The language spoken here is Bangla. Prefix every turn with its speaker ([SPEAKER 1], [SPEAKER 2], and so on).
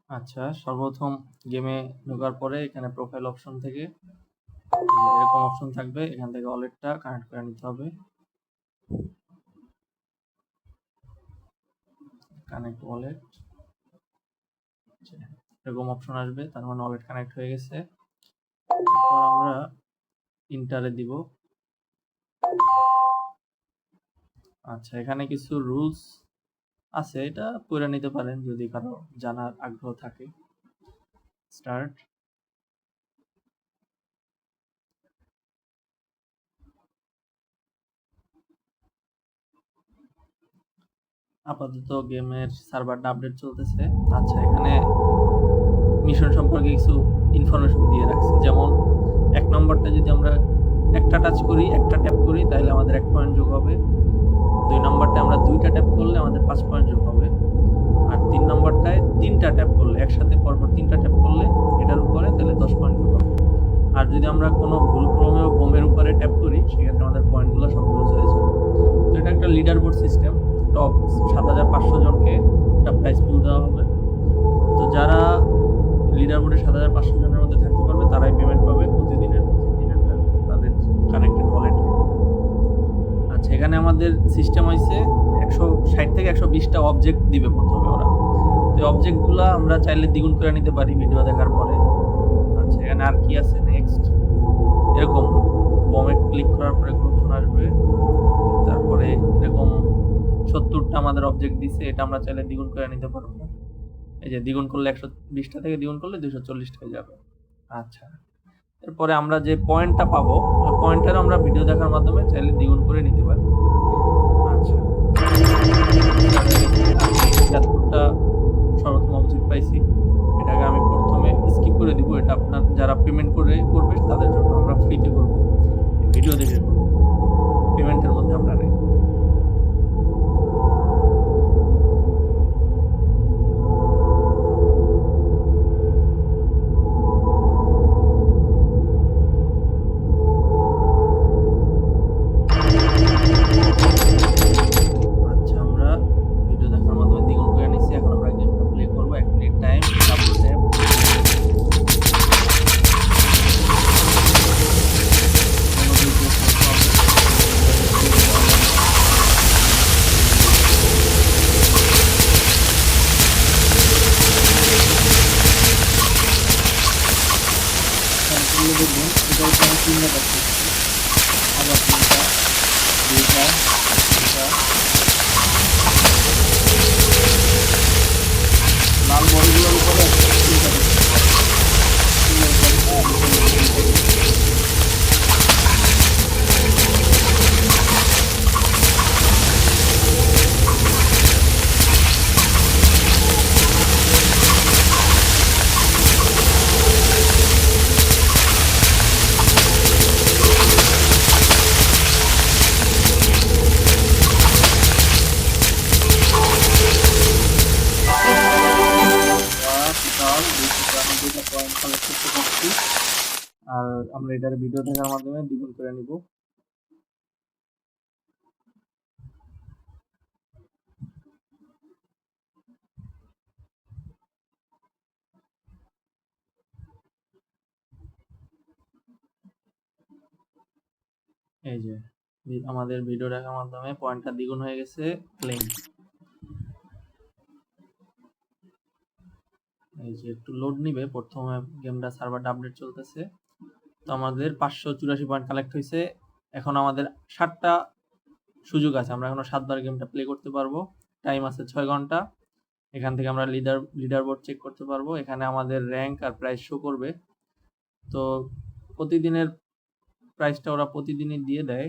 [SPEAKER 1] আচ্ছা, সর্বপ্রথম গেমে ঢোকার পরে এখানে প্রোফাইল অপশন থেকে এরকম অপশন থাকবে, এখান থেকে ওয়ালেটটা কানেক্ট করে নিতে হবে। কানেক্ট ওয়ালেট, এরকম অপশন আসবে, তার মানে ওয়ালেট কানেক্ট হয়ে গেছে। এরপর আমরা ইন্টারে দিব। আচ্ছা, এখানে কিছু রুলস আছে, এটা পড়ে নিতে পারেন যদি কারো জানার আগ্রহ থাকে। স্টার্ট। আপাতত গেমের সার্ভারটা আপডেট চলতেছে। আচ্ছা, এখানে মিশন সম্পর্কে কিছু ইনফরমেশন দিয়ে রাখছে, যেমন 1 নম্বরটা যদি আমরা একটা টাচ করি, একটা ট্যাপ করি, তাহলে আমাদের 1 পয়েন্ট যোগ হবে। 2 নম্বরটা আমরা 2টা ট্যাপ করলে আমাদের 5 পয়েন্ট যোগ হবে। আর 3 নম্বরটায় 3টা ট্যাপ করলে, একসাথে পরপর 3টা ট্যাপ করলে এটার উপরে, তাহলে 10 পয়েন্ট যোগ হবে। আর যদি আমরা কোনো ভুলক্রমে বোমের উপরে ট্যাপ করি, সেক্ষেত্রে আমাদের পয়েন্টগুলো সব লস হয়ে যায়। তো এটা একটা লিডার বোর্ড সিস্টেম। টপ 7500 জনকে একটা প্রাইজ পুল দেওয়া হবে। তো যারা লিডার বোর্ডে 7500 জনের মধ্যে থাকতে পারবে তারাই পেমেন্ট পাবে প্রতিদিনের তাদের কানেক্টেড ওয়ালেটে। আচ্ছা, এখানে আমাদের সিস্টেম হয়েছে 160 থেকে 120টা অবজেক্ট দিবে প্রথমে ওরা। তো অবজেক্টগুলো আমরা চাইলে দ্বিগুণ করে নিতে পারি ভিডিও দেখার পরে। আচ্ছা, এখানে আর কি আছে, নেক্সট, এরকম বমে ক্লিক করার পরে অপশন আসবে। তারপরে এরকম 70টা আমাদের অবজেক্ট দিছে, এটা আমরা চাইলে দ্বিগুণ করে নিতে পারবো। এই যে দ্বিগুণ করলে 120টা থেকে দ্বিগুণ করলে 240 হয়ে যাবে। আচ্ছা, এরপরে আমরা যে পয়েন্টটা পাবো, ওই পয়েন্টটা আমরা ভিডিও দেখার মাধ্যমে চাইলে দ্বিগুণ করে নিতে পারি। আচ্ছা, ৭০টা সর্বপ্রথম অবজেক্ট পাইছি, এটাকে আমি প্রথমে স্কিপ করে দিব। এটা আপনার যারা পেমেন্ট করে করবে তাদের জন্য, আমরা ফ্রিতে করবো, ভিডিও দেখে করবো, পেমেন্টের মধ্যে আমরা নেই। আচ্ছা, আমরা ভিডিও দেখার মাধ্যমে দ্বিগুণ করে নিচ্ছি। এখন আমরা গেমটা প্লে করবো। 1 মিনিট টাইম, ডাবল ট্যাপ। সম্পূর্ণ দেখবেন, এটা হচ্ছে আমি 3টা পাচ্ছি, আবার 3টা, 2টা, 3টা, লাল বড়গুলোর উপরে 3টা পয়েন্ট কালেক্ট করতে পারছি। আর আমরা এটার ভিডিও দেখার মাধ্যমে দ্বিগুণ করে নিব। এই যে আমাদের ভিডিও দেখার মাধ্যমে পয়েন্টটা দ্বিগুণ হয়ে গেছে। ক্লেম। এই যে একটু লোড নিবে, প্রথমে গেমটা সার্ভারটা আপডেট চলতেছে। তো আমাদের 584 পয়েন্ট কালেক্ট হয়েছে। এখন আমাদের 7টা সুযোগ আছে, আমরা এখনো 7বার গেমটা প্লে করতে পারবো। টাইম আছে 6 ঘন্টা। এখান থেকে আমরা লিডার বোর্ড চেক করতে পারবো। এখানে আমাদের র্যাঙ্ক আর প্রাইস শো করবে। তো প্রতিদিনের প্রাইসটা ওরা প্রতিদিনই দিয়ে দেয়।